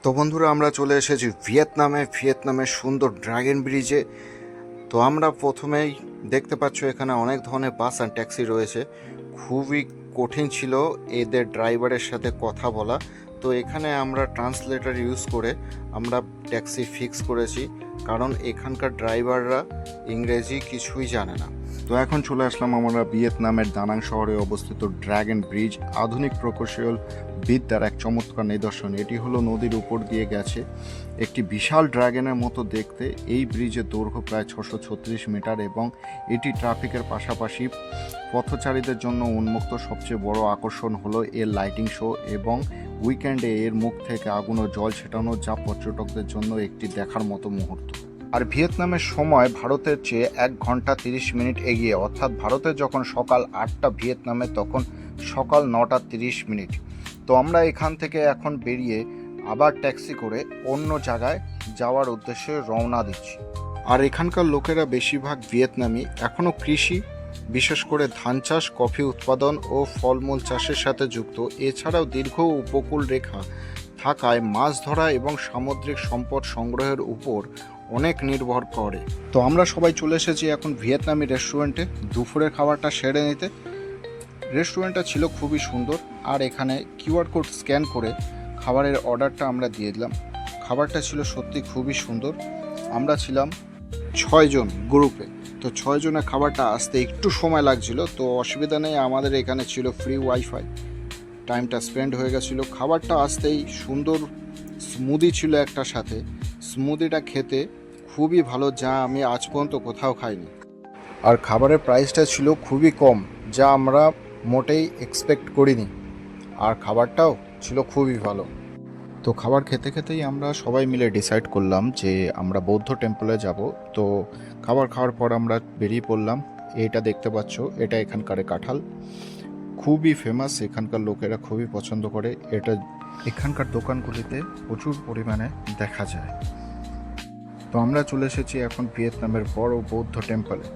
তো বন্ধুরা, আমরা চলে এসেছি ভিয়েতনামের সুন্দর ড্রাগন ব্রিজে। তো আমরা প্রথমেই দেখতে পাচ্ছ এখানে অনেক ধরনের বাস অ্যান্ড ট্যাক্সি রয়েছে। খুবই কঠিন ছিল এদের ড্রাইভারের সাথে কথা বলা। তো এখানে আমরা ট্রান্সলেটর ইউজ করে আমরা ট্যাক্সি ফিক্স করেছি, কারণ এখানকার ড্রাইভাররা ইংরেজি কিছুই জানে না। তো এখন চলে আসলাম আমরা ভিয়েতনামের দানাং শহরে অবস্থিত ড্রাগন ব্রিজ। আধুনিক প্রকৌশল বিদ্যার এক চমৎকার নিদর্শন। এটি হলো নদীর উপর দিয়ে গেছে, একটি বিশাল ড্রাগনের মতো দেখতে। এই ব্রিজের দৈর্ঘ্য প্রায় 636 মিটার এবং এটি ট্রাফিকের পাশাপাশি পথচারীদের জন্য উন্মুক্ত। সবচেয়ে বড় আকর্ষণ হলো এর লাইটিং শো এবং উইকেন্ডে এর মুখ থেকে আগুন ও জল ছেটানো, যা পর্যটকদের জন্য একটি দেখার মতো মুহূর্ত। আর ভিয়েতনামের সময় ভারতের চেয়ে 1 ঘন্টা 30 মিনিট এগিয়ে, অর্থাৎ ভারতে যখন সকাল 8টা, ভিয়েতনামে তখন সকাল 9টা 30 মিনিট। তো আমরা এখান থেকে এখন বেরিয়ে আবার ট্যাক্সি করে অন্য জায়গায় যাওয়ার উদ্দেশ্যে রওনা দিচ্ছি। আর এখানকার লোকেরা বেশিরভাগ ভিয়েতনামি, এখনও কৃষি, বিশেষ করে ধান চাষ, কফি উৎপাদন ও ফলমূল চাষের সাথে যুক্ত। এছাড়াও দীর্ঘ উপকূল রেখা থাকায় মাছ ধরা এবং সামুদ্রিক সম্পদ সংগ্রহের উপর অনেক নির্ভর করে। তো আমরা সবাই চলে এসেছি এখন ভিয়েতনামি রেস্টুরেন্টে দুপুরের খাবারটা সেরে নিতে। রেস্টুরেন্টটা ছিল খুবই সুন্দর, আর এখানে কিউআর কোড স্ক্যান করে খাবারের অর্ডারটা আমরা দিয়ে দিলাম। খাবারটা ছিল সত্যি খুবই সুন্দর। আমরা ছিলাম 6 জন গ্রুপে। তো 6 জনের খাবারটা আসতে একটু সময় লাগছিল, তো অসুবিধা নেই, আমাদের এখানে ছিল ফ্রি ওয়াইফাই। টাইমটা স্পেন্ড হয়ে গেছিলো। খাবারটা আসতেই সুন্দর স্মুদি ছিল একটা সাথে। স্মুদিটা খেতে খুবই ভালো, যা আমি আজ পর্যন্ত কোথাও খাইনি। আর খাবারের প্রাইসটা ছিল খুবই কম, যা আমরা মোটেই এক্সপেক্ট করিনি। আর খাবারটাও ছিল খুবই ভালো। তো খাবার খেতে খেতেই আমরা সবাই মিলে ডিসাইড করলাম যে আমরা বৌদ্ধ টেম্পলে যাব। তো খাবার খাওয়ার পর আমরা বেরিয়ে পড়লাম। এটা দেখতে পাচ্ছ, এটা এখানকার কাঁঠাল, খুবই ফেমাস, এখানকার লোকেরা খুবই পছন্দ করে এটা। এখানকার দোকানগুলিতে প্রচুর পরিমাণে দেখা যায়। তো আমরা চলে এসেছি এখন ভিয়েতনামের বড় বৌদ্ধ টেম্পলে।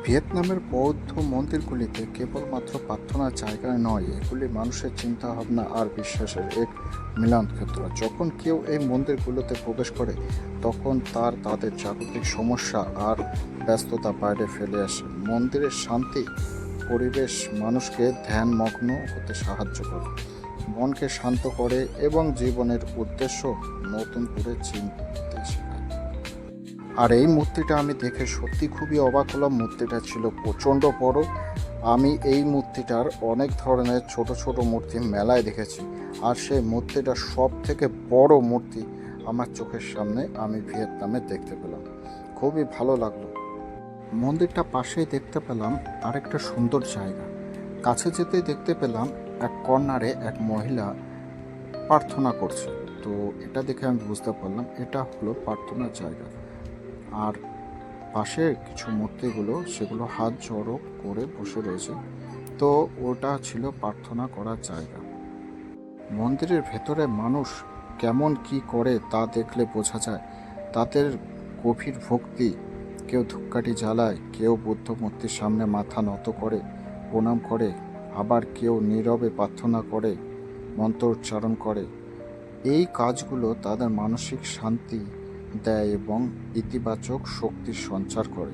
ভিয়েতনামের বৌদ্ধ মন্দিরগুলিতে কেবলমাত্র প্রার্থনার জায়গা নয়, এগুলি মানুষের চিন্তা ভাবনা আর বিশ্বাসের এক মিলন ক্ষেত্র। যখন কেউ এই মন্দিরগুলোতে প্রবেশ করে, তখন তাদের জাগতিক সমস্যা আর ব্যস্ততা বাইরে ফেলে আসে। মন্দিরের শান্তি পরিবেশ মানুষকে ধ্যানমগ্ন হতে সাহায্য করে, মনকে শান্ত করে এবং জীবনের উদ্দেশ্য নতুন করে চিনতে শেখায়। আর এই মূর্তিটা আমি দেখে সত্যি খুবই অবাক হলাম। মূর্তিটা ছিল প্রচণ্ড বড়। আমি এই মূর্তিটার অনেক ধরনের ছোট ছোট মূর্তি মেলায় দেখেছি, আর সেই মূর্তিটা সব থেকে বড় মূর্তি আমার চোখের সামনে আমি ভিয়েতনামে দেখতে পেলাম। খুবই ভালো লাগলো। মন্দিরটা পাশেই দেখতে পেলাম আরেকটা সুন্দর জায়গা। কাছে যেতেই দেখতে পেলাম এক কর্নারে এক মহিলা প্রার্থনা করছে। তো এটা দেখে আমি বুঝতে পারলাম এটা হলো প্রার্থনার জায়গা। আর পাশের কিছু মূর্তিগুলো, সেগুলো হাত জড়ো করে বসে রয়েছে। তো ওটা ছিল প্রার্থনা করার জায়গা। মন্দিরের ভেতরে মানুষ কেমন কি করে তা দেখলে বোঝা যায়। তাদের গভীর ভক্তি, কেউ ধূপকাঠি জ্বালায়, কেউ বুদ্ধ মূর্তির সামনে মাথা নত করে প্রণাম করে, আবার কেউ নীরবে প্রার্থনা করে, মন্ত্র উচ্চারণ করে। এই কাজগুলো তাদের মানসিক শান্তি দেয় এবং ইতিবাচক শক্তির সঞ্চার করে।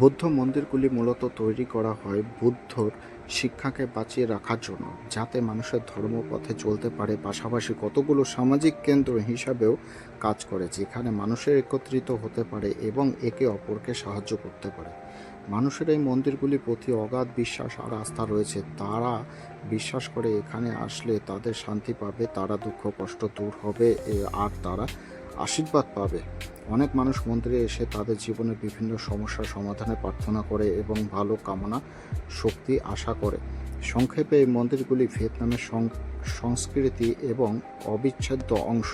বৌদ্ধ মন্দিরগুলি মূলত তৈরি করা হয় বুদ্ধর শিক্ষাকে বাঁচিয়ে রাখার জন্য, যাতে মানুষের ধর্মপথে চলতে পারে। পাশাপাশি কতগুলো সামাজিক কেন্দ্র হিসাবেও কাজ করে, যেখানে মানুষের একত্রিত হতে পারে এবং একে অপরকে সাহায্য করতে পারে। মানুষের এই মন্দিরগুলির প্রতি অগাধ বিশ্বাস আর আস্থা রয়েছে। তারা বিশ্বাস করে এখানে আসলে তাদের শান্তি পাবে, তারা দুঃখ কষ্ট দূর হবে, আর তারা আশীর্বাদ পাবে। অনেক মানুষ মন্দিরে এসে তাদের জীবনের বিভিন্ন সমস্যার সমাধানে প্রার্থনা করে এবং ভালো কামনা শক্তি আশা করে। সংক্ষেপে, এই মন্দিরগুলি ভিয়েতনামের সংস্কৃতি এবং অবিচ্ছেদ্য অংশ,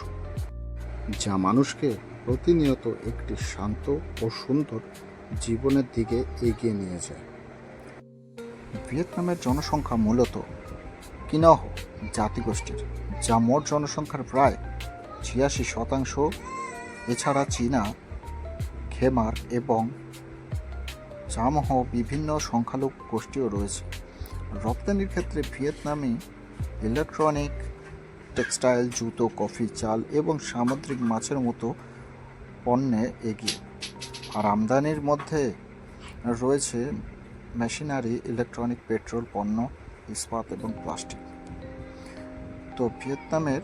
যা মানুষকে প্রতিনিয়ত একটি শান্ত ও সুন্দর জীবনের দিকে এগিয়ে নিয়ে যায়। ভিয়েতনামের জনসংখ্যা মূলত কিনহ জাতিগোষ্ঠীর, যা মোট জনসংখ্যার প্রায় 86%। এছাড়া চীনা, খেমার এবং চামহ বিভিন্ন সংখ্যালঘু গোষ্ঠীও রয়েছে। রপ্তানির ক্ষেত্রে ভিয়েতনামি ইলেকট্রনিক টেক্সটাইল, জুতো, কফি, চাল এবং সামুদ্রিক মাছের মতো পণ্যে এগিয়ে। আর আমদানির মধ্যে রয়েছে মেশিনারি, ইলেকট্রনিক, পেট্রোল পণ্য, ইস্পাত এবং প্লাস্টিক। তো ভিয়েতনামের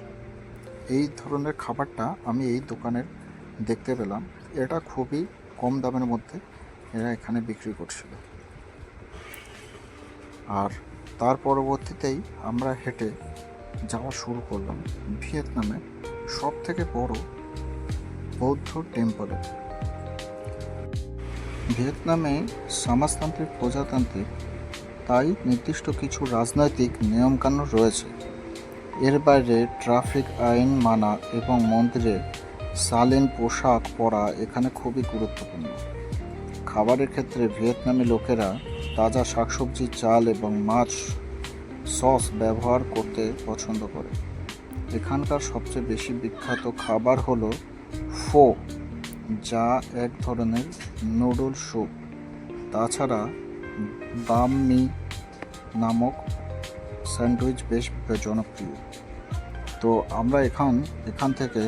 এই ধরনের খাবারটা আমি এই দোকানের দেখতে পেলাম। এটা খুবই কম দামের মধ্যে এরা এখানে বিক্রি করছিল। আর তার পরবর্তীতেই আমরা হেঁটে যাওয়া শুরু করলাম ভিয়েতনামের সব থেকে বড় বৌদ্ধ টেম্পলে। ভিয়েতনামে সমাজতান্ত্রিক, প্রজাতান্ত্রিক, তাই নির্দিষ্ট কিছু রাজনৈতিক নিয়মকানুন রয়েছে। এর বাইরে ট্রাফিক আইন মানা এবং মন্দিরে শালীন পোশাক পরা এখানে খুবই গুরুত্বপূর্ণ। খাবারের ক্ষেত্রে ভিয়েতনামি লোকেরা তাজা শাকসবজি, চাল এবং মাছ সস ব্যবহার করতে পছন্দ করে। এখানকার সবচেয়ে বেশি বিখ্যাত খাবার হলো ফো, যা এক ধরনের নুডল স্যুপ। তাছাড়া বাম মি নামক স্যান্ডউইচ বেশ জনপ্রিয়। তো আমরা এখান থেকে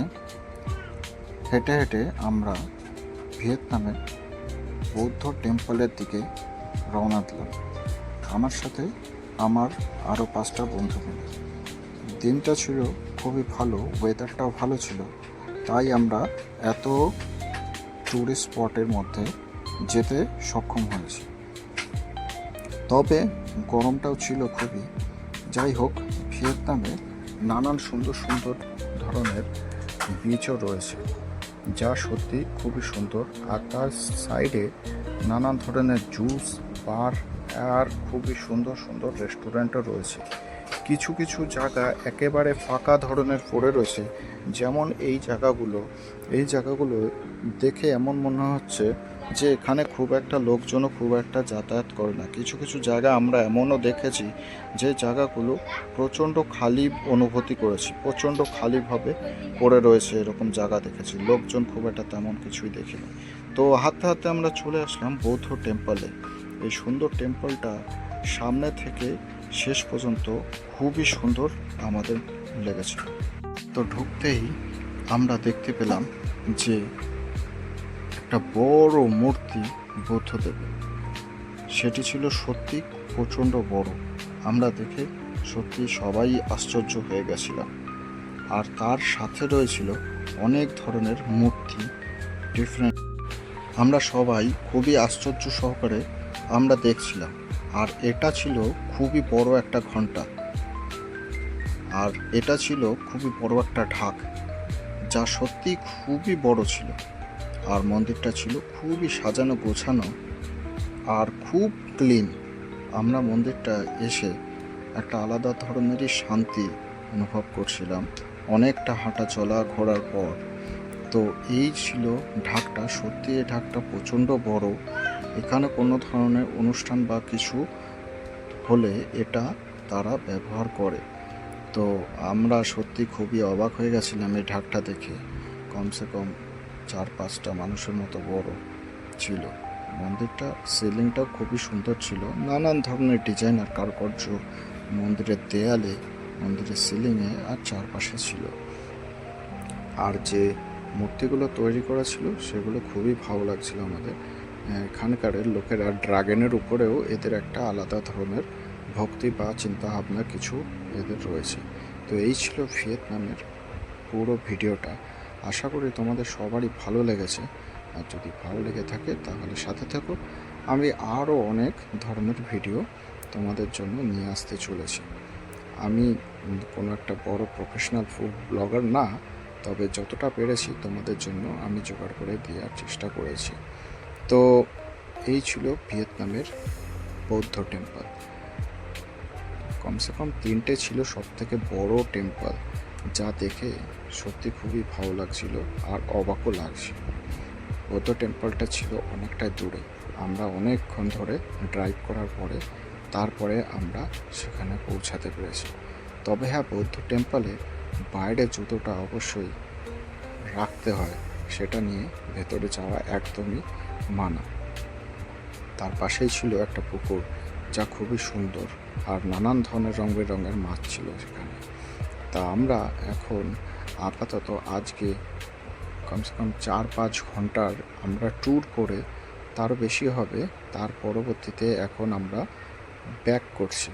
হেঁটে হেঁটে আমরা ভিয়েতনামের বৌদ্ধ টেম্পলের দিকে রওনা দিলাম, আমার সাথে আমার আরও 5টা বন্ধু মিলে। দিনটা ছিল খুবই ভালো, ওয়েদারটাও ভালো ছিল, তাই আমরা এত ট্যুরিস্ট স্পটের মধ্যে যেতে সক্ষম হয়েছি। তবে গরমটাও ছিল খুবই। যাই হোক, ভিয়েতনামে নানান সুন্দর সুন্দর ধরনের বিচও রয়েছে, যা সত্যি খুবই সুন্দর। আর তার সাইডে নানান ধরনের জুস, বার আর খুবই সুন্দর সুন্দর রেস্টুরেন্টও রয়েছে। কিছু কিছু জায়গা একেবারে ফাঁকা ধরনের পড়ে রয়েছে, যেমন এই জায়গাগুলো দেখে এমন মনে হচ্ছে যে এখানে খুব একটা লোকজনও খুব একটা যাতায়াত করে না। কিছু কিছু জায়গা আমরা এমনও দেখেছি যে জায়গাগুলো প্রচণ্ড খালি অনুভূতি করেছি, প্রচণ্ড খালিভাবে পড়ে রয়েছে, এরকম জায়গা দেখেছি। লোকজন খুব একটা তেমন কিছুই দেখিনি। তো হাঁটতে হাঁটতে আমরা চলে আসলাম বৌদ্ধ টেম্পলে। এই সুন্দর টেম্পলটা সামনে থেকে শেষ পর্যন্ত খুবই সুন্দর আমাদের লেগেছে। তো ঢুকতেই আমরা দেখতে পেলাম যে একটা বড় মূর্তি বুদ্ধদেবের। সেটি ছিল সত্যি প্রচণ্ড বড়। আমরা দেখে সত্যি সবাই আশ্চর্য হয়ে গেছিলাম। আর তার সাথে রয়েছিল অনেক ধরনের মূর্তি, ডিফারেন্ট। আমরা সবাই খুবই আশ্চর্য সহকারে আমরা দেখছিলাম। আর এটা ছিল খুবই বড় একটা ঘন্টা, আর এটা ছিল খুবই বড় একটা ঢাক, যা সত্যি খুবই বড় ছিল। আর মন্দিরটা ছিল খুবই সাজানো গোছানো আর খুব ক্লিন। আমরা মন্দিরটা এসে একটা আলাদা ধরনেরই শান্তি অনুভব করছিলাম অনেকটা হাঁটা চলা ঘোরার পর। তো এই ছিল ঢাকটা। সত্যি এই ঢাকটা প্রচণ্ড বড়। এখানে কোনো ধরনের অনুষ্ঠান বা কিছু হলে এটা তারা ব্যবহার করে। তো আমরা সত্যি খুবই অবাক হয়ে গেছিলাম এই ঢাকটা দেখে। কমসে কম 4-5টা মানুষের মতো বড় ছিল। মন্দিরটা সিলিংটাও খুবই সুন্দর ছিল, নানান ধরনের ডিজাইন আর কারুকার্য মন্দিরের দেয়ালে, মন্দিরের সিলিংয়ে আর চারপাশে ছিল। আর যে মূর্তিগুলো তৈরি করা ছিল সেগুলো খুবই ভালো লাগছিল আমাদের। এখানকার লোকেরা ড্রাগনের উপরেও এদের একটা আলাদা ধরনের ভক্তি বা চিন্তাভাবনা কিছু এদের রয়েছে। তো এই ছিল ভিয়েতনামের পুরো ভিডিওটা। আশা করি তোমাদের সবারই ভালো লেগেছে। আর যদি ভালো লেগে থাকে তাহলে সাথে থাকো। আমি আরও অনেক ধরনের ভিডিও তোমাদের জন্য নিয়ে আসতে চলেছি। আমি কোনো একটা বড় প্রফেশনাল ফুড ব্লগার না, তবে যতটা পেরেছি তোমাদের জন্য আমি জোগাড় করে দেওয়ার চেষ্টা করেছি। তো এই ছিল ভিয়েতনামের বৌদ্ধ টেম্পল। কমসে কম 3টে ছিল সবথেকে বড় টেম্পল, যা দেখে সত্যি খুবই ভালো লাগছিল আর অবাকও লাগছিল। বৌদ্ধ টেম্পলটা ছিল অনেকটাই দূরে। আমরা অনেকক্ষণ ধরে ড্রাইভ করার পরে তারপরে আমরা সেখানে পৌঁছাতে পেরেছি। তবে হ্যাঁ, বৌদ্ধ টেম্পলে বাইরে জুতোটা অবশ্যই রাখতে হয়, সেটা নিয়ে ভেতরে যাওয়া একদমই মানা। তার পাশেই ছিল একটা পুকুর, যা খুবই সুন্দর, আর নানান ধরনের রঙের মাছ ছিল সেখানে। তা আমরা এখন আপাতত আজকে কমসে কম 4-5 ঘন্টার আমরা ট্যুর করে, তারও বেশি হবে, তার পরবর্তীতে এখন আমরা ব্যাক করছি।